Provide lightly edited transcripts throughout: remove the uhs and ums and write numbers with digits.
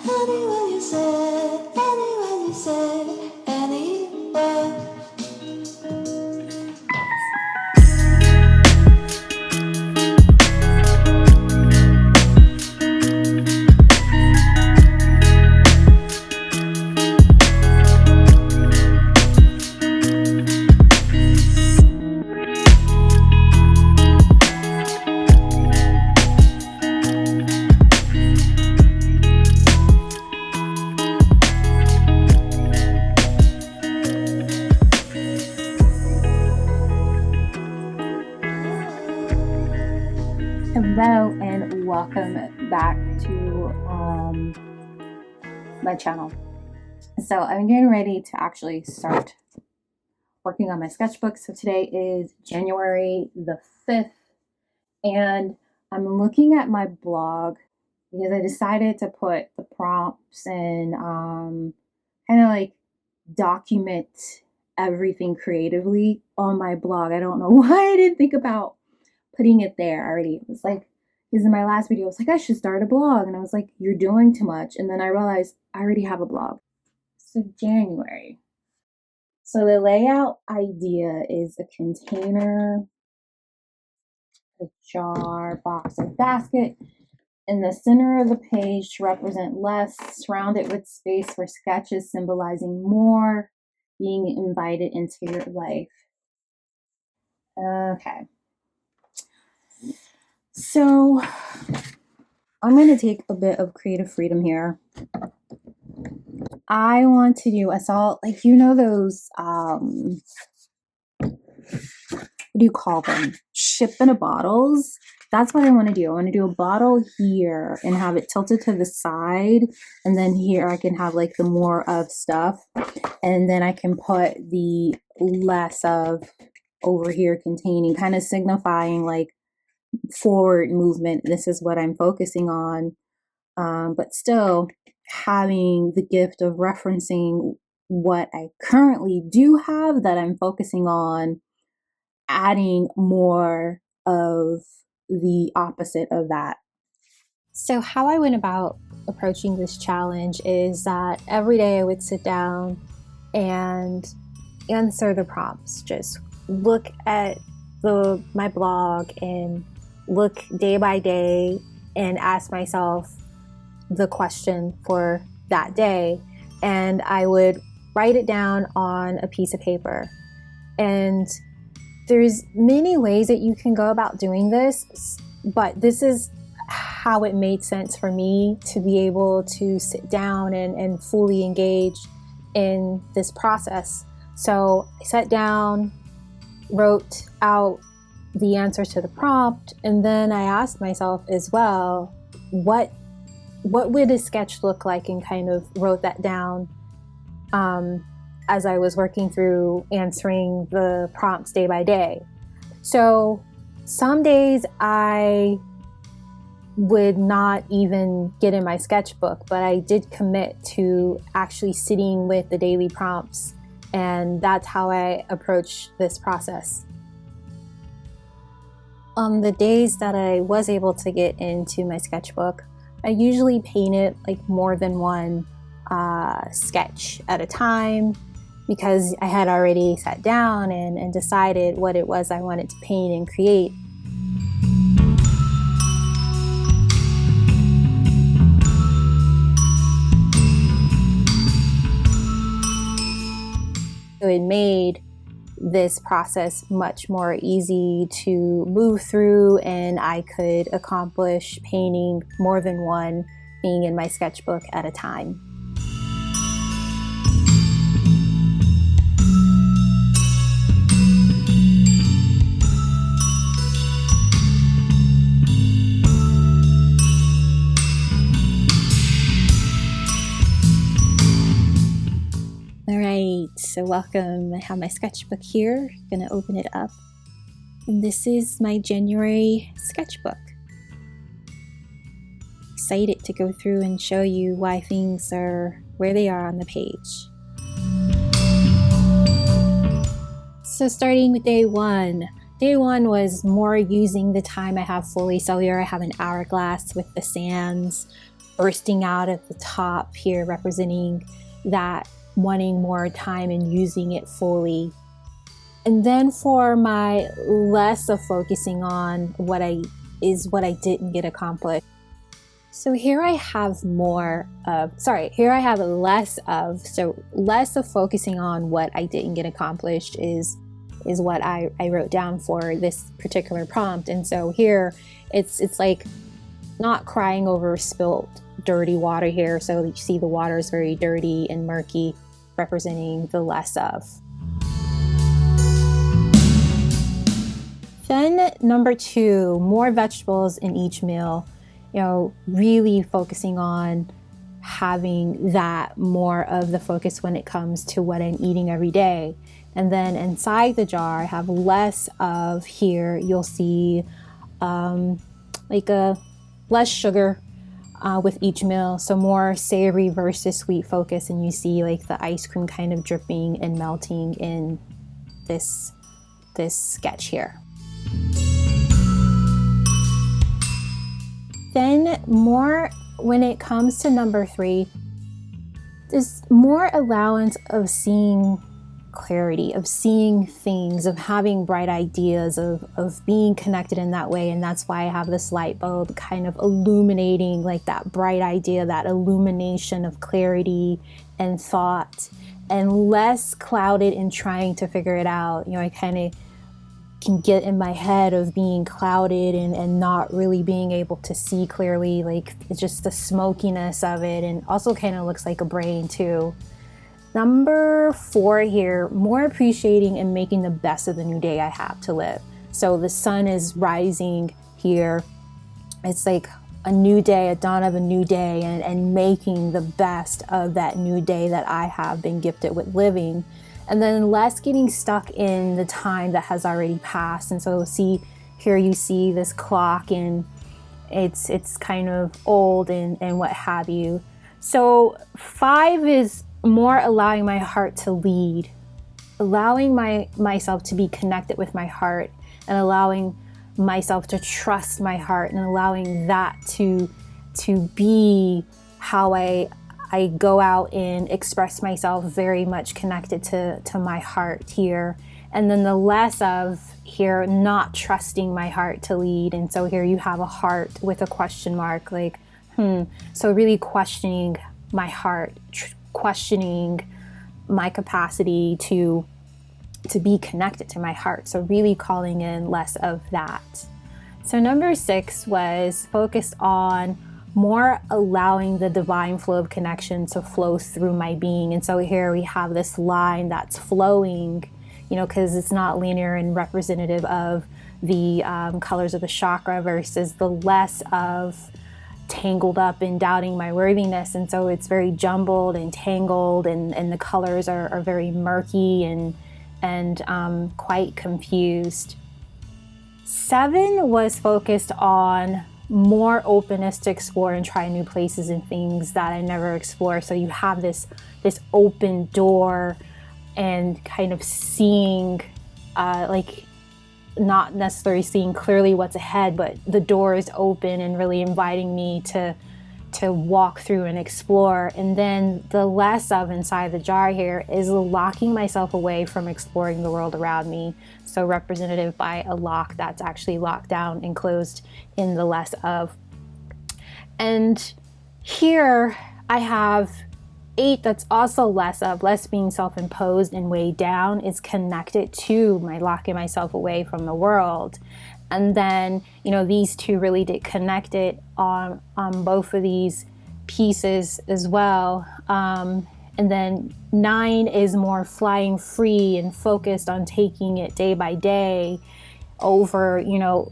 Honey, when you say, honey, when you say, anywhere. Hello and welcome back to my channel. So I'm getting ready to actually start working on my sketchbook. So today is January the 5th and I'm looking at my blog because I decided to put the prompts and kind of like document everything creatively on my blog. I don't know why I didn't think about putting it there already. It was like, because in my last video, I was like, I should start a blog. And I was like, you're doing too much. And then I realized I already have a blog. So January. So the layout idea is a container, a jar, box, or basket. In the center of the page to represent less, surround it with space for sketches symbolizing more, being invited into your life. Okay. So I'm going to take a bit of creative freedom here. I want to do, I saw, like, you know, those, what do you call them? Ship in a bottles. That's what I want to do. I want to do a bottle here and have it tilted to the side. And then here I can have like the more of stuff. And then I can put the less of over here containing, kind of signifying like forward movement. This is what I'm focusing on, but still having the gift of referencing what I currently do have that I'm focusing on, adding more of the opposite of that. So how I went about approaching this challenge is that every day I would sit down and answer the prompts, just look at my blog and look day by day and ask myself the question for that day. And I would write it down on a piece of paper. And there's many ways that you can go about doing this, but this is how it made sense for me to be able to sit down and fully engage in this process. So I sat down, wrote out the answer to the prompt, and then I asked myself as well, what would a sketch look like, and kind of wrote that down as I was working through answering the prompts day by day. So some days I would not even get in my sketchbook, but I did commit to actually sitting with the daily prompts, and that's how I approach this process. On the days that I was able to get into my sketchbook, I usually painted like more than one sketch at a time, because I had already sat down and decided what it was I wanted to paint and create. So it made this process much more easy to move through, and I could accomplish painting more than one thing in my sketchbook at a time. All right, so welcome. I have my sketchbook here. I'm gonna open it up. And this is my January sketchbook. Excited to go through and show you why things are where they are on the page. So starting with day one. Day one was more using the time I have fully. So here I have an hourglass with the sands. bursting out at the top here, representing that wanting more time and using it fully. And then for my less of focusing on what I didn't get accomplished. So here I have less of. So less of focusing on what I didn't get accomplished is what I wrote down for this particular prompt. And so here it's like not crying over spilt dirty water here. So you see the water is very dirty and murky, representing the less of. Then number 2, more vegetables in each meal. Really focusing on having that more of the focus when it comes to what I'm eating every day. And then inside the jar, I have less of here. You'll see like a less sugar with each meal. So more savory versus sweet focus. And you see like the ice cream kind of dripping and melting in this sketch here. Then more when it comes to number 3, there's more allowance of seeing clarity, of seeing things, of having bright ideas, of being connected in that way. And that's why I have this light bulb kind of illuminating like that bright idea, that illumination of clarity and thought, and less clouded in trying to figure it out. I kind of can get in my head of being clouded and not really being able to see clearly, like it's just the smokiness of it, and also kind of looks like a brain too. Number 4 here, more appreciating and making the best of the new day I have to live. So the sun is rising here. It's like a new day, a dawn of a new day, and making the best of that new day that I have been gifted with living. And then less getting stuck in the time that has already passed. And so you see this clock, and it's kind of old and what have you. So 5 is more allowing my heart to lead, allowing myself to be connected with my heart, and allowing myself to trust my heart, and allowing that to be how I go out and express myself, very much connected to my heart here. And then the less of here, not trusting my heart to lead. And so here you have a heart with a question mark, like, So really questioning my heart, questioning my capacity to be connected to my heart. So really calling in less of that. So number 6 was focused on more allowing the divine flow of connection to flow through my being. And so here we have this line that's flowing, because it's not linear and representative of the colors of the chakra, versus the less of tangled up in doubting my worthiness. And so it's very jumbled and tangled, and the colors are very murky and quite confused. 7 was focused on more openness to explore and try new places and things that I never explored. So you have this open door, and kind of seeing, like not necessarily seeing clearly what's ahead, but the door is open and really inviting me to walk through and explore. And then the less of inside the jar here is locking myself away from exploring the world around me. So representative by a lock that's actually locked down and closed in the less of. And here I have 8 that's also less of. Less being self-imposed and weighed down is connected to my locking myself away from the world. And then, these 2 really did connect it on both of these pieces as well. And then 9 is more flying free and focused on taking it day by day over,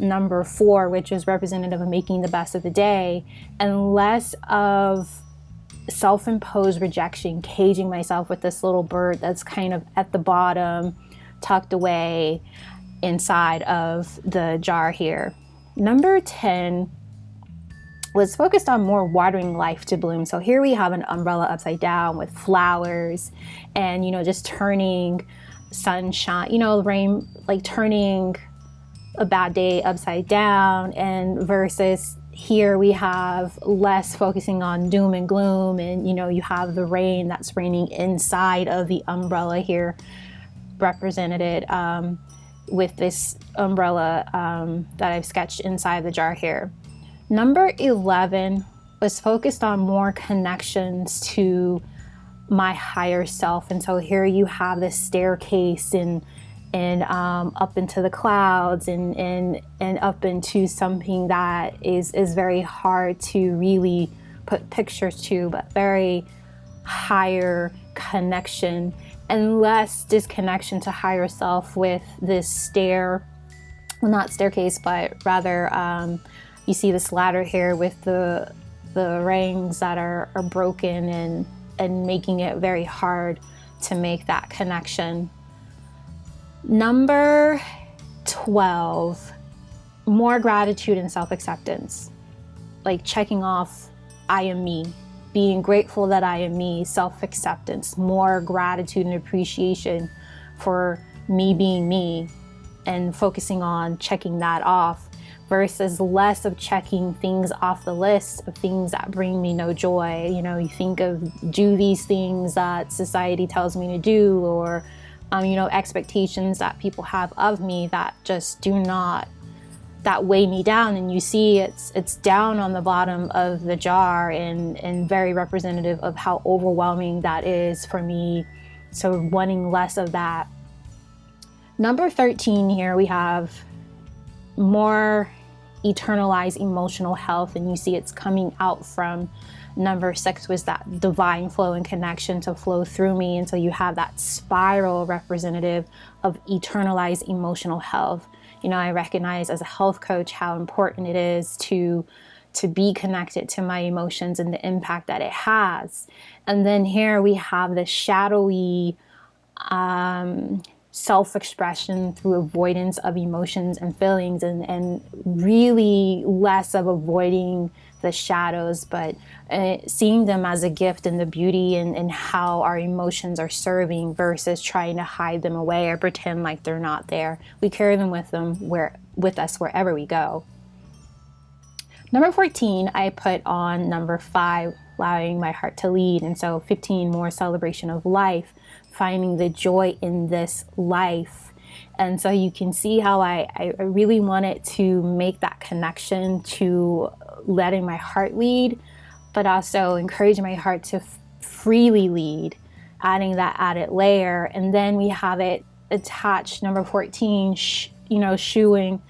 number 4, which is representative of making the best of the day, and less of self-imposed rejection, caging myself with this little bird that's kind of at the bottom, tucked away inside of the jar here. Number 10 was focused on more watering life to bloom. So here we have an umbrella upside down with flowers and, just turning sunshine, rain, like turning a bad day upside down, and versus here we have less focusing on doom and gloom, and you have the rain that's raining inside of the umbrella here, represented with this umbrella that I've sketched inside the jar here. Number 11 was focused on more connections to my higher self, and so here you have this staircase and up into the clouds and up into something that is very hard to really put pictures to, but very higher connection and less disconnection to higher self with this not staircase, but rather you see this ladder here with the rings that are broken and making it very hard to make that connection. Number 12, more gratitude and self-acceptance, like checking off I am me, being grateful that I am me, self-acceptance, more gratitude and appreciation for me being me, and focusing on checking that off versus less of checking things off the list of things that bring me no joy. You think of do these things that society tells me to do, or expectations that people have of me that just that weigh me down, and you see it's down on the bottom of the jar and very representative of how overwhelming that is for me, so wanting less of that. Number 13 here we have more eternalized emotional health, and you see it's coming out from number 6 was that divine flow and connection to flow through me, and so you have that spiral representative of eternalized emotional health. I recognize as a health coach how important it is to be connected to my emotions and the impact that it has. And then here we have the shadowy self-expression through avoidance of emotions and feelings, and really less of avoiding the shadows, but seeing them as a gift and the beauty and how our emotions are serving versus trying to hide them away or pretend like they're not there. We carry them with us wherever we go. Number 14, I put on number 5, allowing my heart to lead. And so 15, more celebration of life, finding the joy in this life. And so you can see how I really wanted to make that connection to letting my heart lead, but also encouraging my heart to freely lead, adding that added layer. And then we have it attached, number 14, shooing,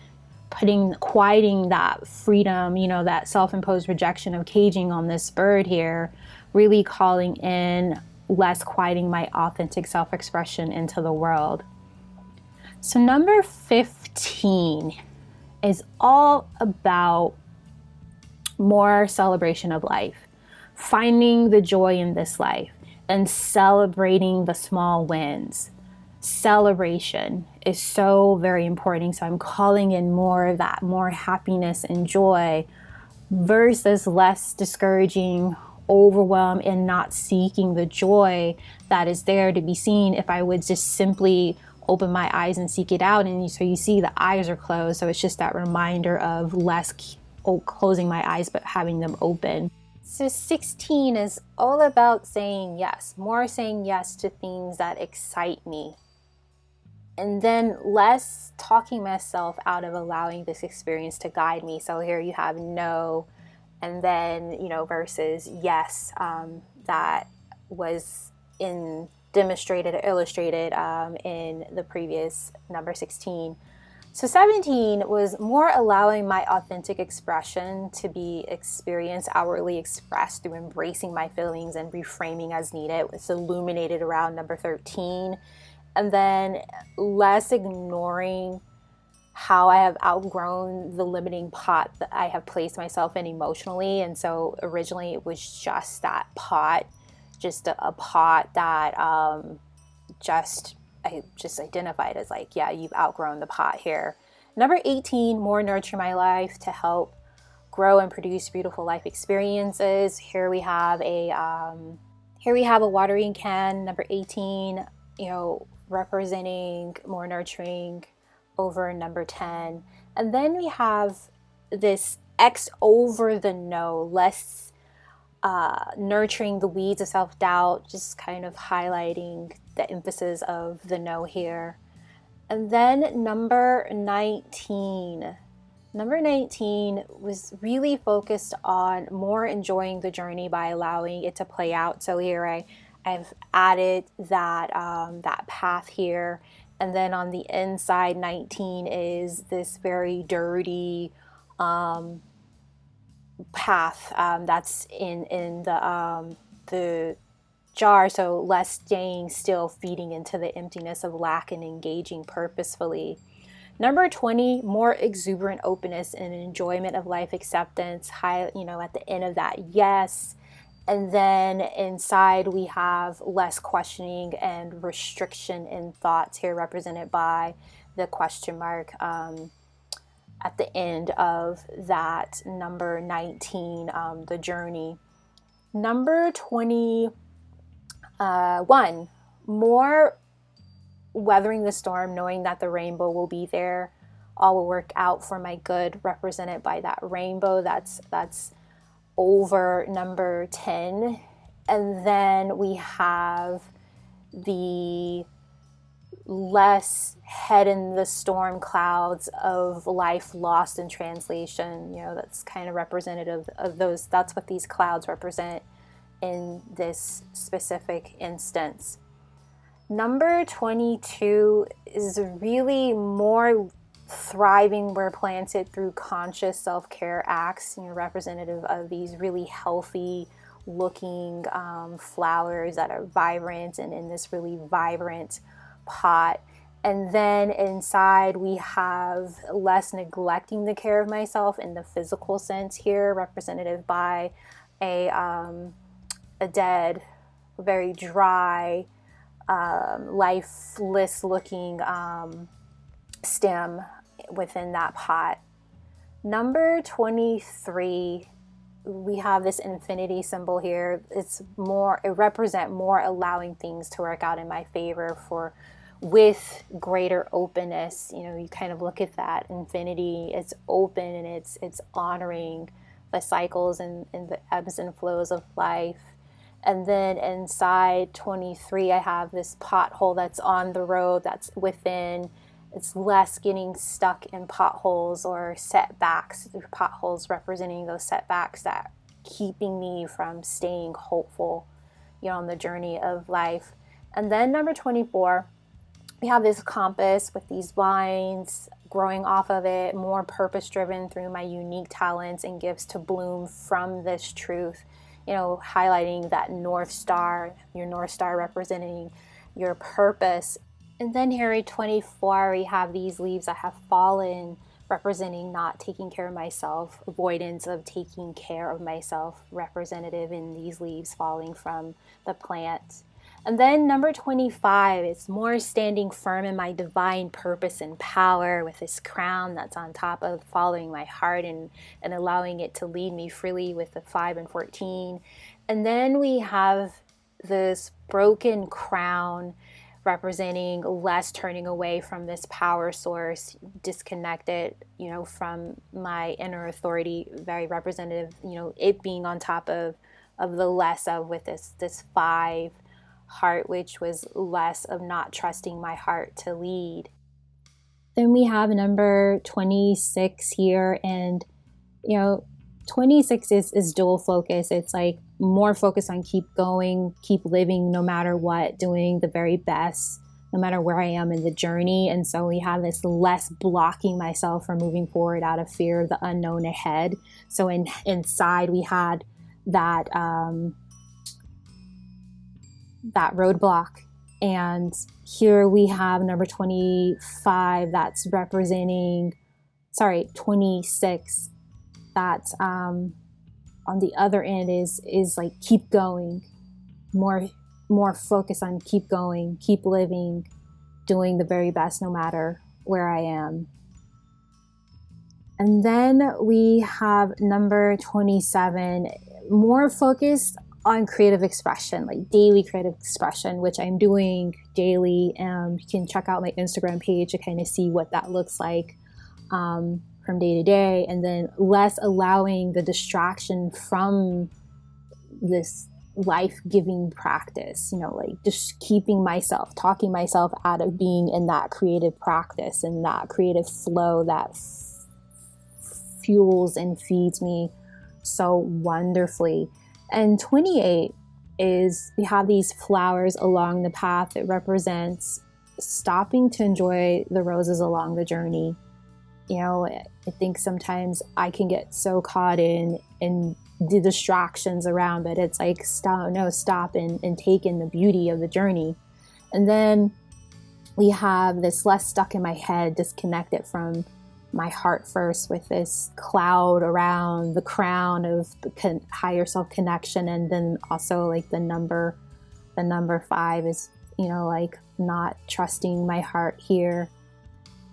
quieting that freedom, that self-imposed rejection of caging on this bird here, really calling in less quieting my authentic self-expression into the world. So number 15 is all about more celebration of life, finding the joy in this life and celebrating the small wins. Celebration is so very important. So I'm calling in more of that, more happiness and joy versus less discouraging, overwhelm, and not seeking the joy that is there to be seen if I would just simply open my eyes and seek it out. And so you see the eyes are closed. So it's just that reminder of less closing my eyes, but having them open. So 16 is all about saying yes, more saying yes to things that excite me. And then less talking myself out of allowing this experience to guide me. So here you have no, and then, versus yes, that was demonstrated or illustrated in the previous number 16. So 17 was more allowing my authentic expression to be experienced, outwardly expressed through embracing my feelings and reframing as needed. It's illuminated around number 13. And then less ignoring how I have outgrown the limiting pot that I have placed myself in emotionally. And so originally it was just that pot, just a pot that I just identified as like, yeah, you've outgrown the pot here. Number 18, more nurture my life to help grow and produce beautiful life experiences. Here we have a watering can, number 18, representing more nurturing over number 10. And then we have this X over the no, less nurturing the weeds of self-doubt, just kind of highlighting the emphasis of the no here. And then number 19. Number 19 was really focused on more enjoying the journey by allowing it to play out. So here I've added that, that path here. And then on the inside, 19 is this very dirty path that's in the jar. So less staying still, feeding into the emptiness of lack and engaging purposefully. Number 20, more exuberant openness and enjoyment of life, acceptance, high, you know, at the end of that, yes. And then inside we have less questioning and restriction in thoughts here, represented by the question mark at the end of that number 19, the journey. Number 21, more weathering the storm, knowing that the rainbow will be there, all will work out for my good, represented by that rainbow. That's over number 10. And then we have the less head in the storm clouds of life lost in translation. You know, that's kind of representative of those. That's what these clouds represent in this specific instance. Number 22 is really more thriving where planted through conscious self-care acts, you know, representative of these really healthy looking flowers that are vibrant and in this really vibrant pot. And then inside we have less neglecting the care of myself in the physical sense here, representative by a dead, very dry, lifeless looking stem within that pot. Number 23, we have this infinity symbol here. It represents more allowing things to work out in my favor with greater openness. You know, you kind of look at that infinity, it's open and it's honoring the cycles and the ebbs and flows of life. And then inside 23, I have this pothole that's on the road, that's within. It's less getting stuck in potholes or setbacks. Potholes representing those setbacks that keeping me from staying hopeful, you know, on the journey of life. And then number 24, we have this compass with these lines growing off of it, more purpose-driven through my unique talents and gifts to bloom from this truth. You know, highlighting that North Star, your North Star representing your purpose. And then here at 24, we have these leaves that have fallen, representing not taking care of myself, avoidance of taking care of myself, representative in these leaves falling from the plant. And then number 25, it's more standing firm in my divine purpose and power with this crown that's on top of following my heart and allowing it to lead me freely with the 5 and 14. And then we have this broken crown representing less turning away from this power source, disconnected, you know, from my inner authority, very representative, you know, it being on top of the less of with this 5 heart, which was less of not trusting my heart to lead. Then we have number 26 here, and you know, 26 is dual focus. It's like more focus on keep going, keep living no matter what, doing the very best no matter where I am in the journey. And so we have this less blocking myself from moving forward out of fear of the unknown ahead. So inside we had that that roadblock. And here we have number 25 that's representing, 26. That's on the other end is like keep going, more focus on keep going, keep living, doing the very best no matter where I am. And then we have number 27, more focused on creative expression, like daily creative expression, which I'm doing daily. You can check out my Instagram page to kind of see what that looks like. from day to day, and then less allowing the distraction from this life-giving practice, you know, like just keeping myself, talking myself out of being in that creative practice and that creative flow that fuels and feeds me so wonderfully. And 28 is, we have these flowers along the path. It represents stopping to enjoy the roses along the journey. You know, I think sometimes I can get so caught in the distractions around, but it's like, stop and take in the beauty of the journey. And then we have this less stuck in my head, disconnected from my heart first, with this cloud around the crown of the higher self connection. And then also like the number 5 is, you know, like not trusting my heart here.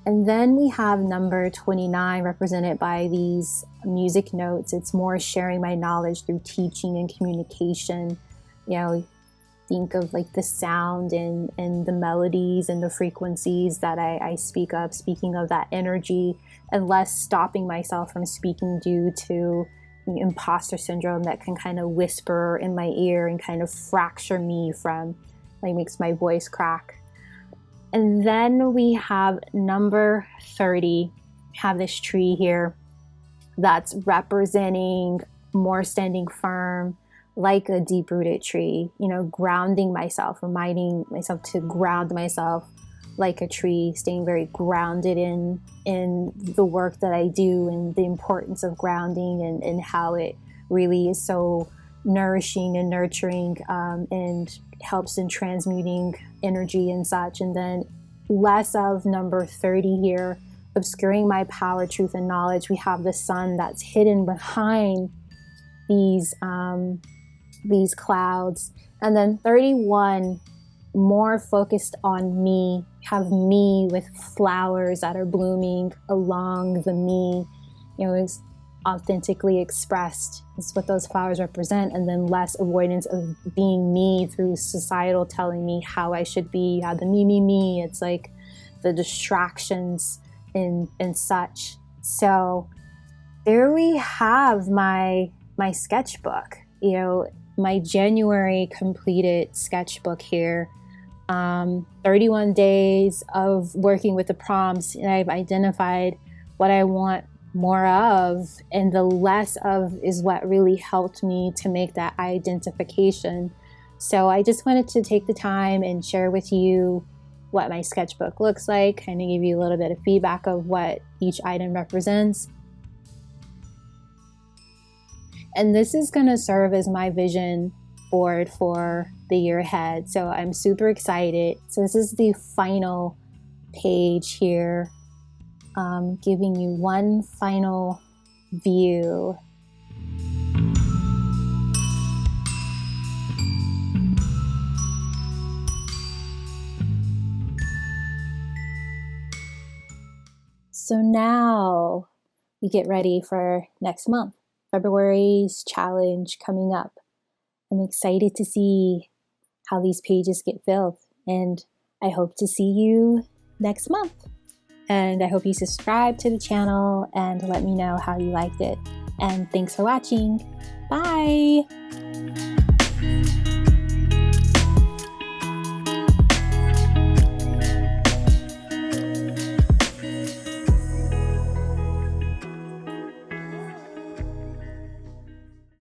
And then we have number 29 represented by these music notes. It's more sharing my knowledge through teaching and communication. You know, think of like the sound and the melodies and the frequencies that I speak of, speaking of that energy, and less stopping myself from speaking due to the imposter syndrome that can kind of whisper in my ear and kind of fracture me from, like, makes my voice crack. And then we have number 30, have this tree here that's representing more standing firm, like a deep-rooted tree, you know, grounding myself, reminding myself to ground myself like a tree, staying very grounded in the work that I do, and the importance of grounding, and how it really is so nourishing and nurturing, and helps in transmuting energy and such. And then less of number 30 here, obscuring my power, truth, and knowledge. We have the sun that's hidden behind these clouds. And then 31, more focused on me, have me with flowers that are blooming along the me, you know, is authentically expressed is what those flowers represent. And then less avoidance of being me through societal telling me how I should be. Yeah, the me. It's like the distractions and such. So there we have my sketchbook, you know, my January completed sketchbook here. 31 days of working with the prompts, and I've identified what I want more of, and the less of is what really helped me to make that identification. So I just wanted to take the time and share with you what my sketchbook looks like, kind of give you a little bit of feedback of what each item represents. And this is going to serve as my vision board for the year ahead. So I'm super excited. So this is the final page here, giving you one final view. So now we get ready for next month, February's challenge coming up. I'm excited to see how these pages get filled, and I hope to see you next month. And I hope you subscribe to the channel and let me know how you liked it. And thanks for watching. Bye!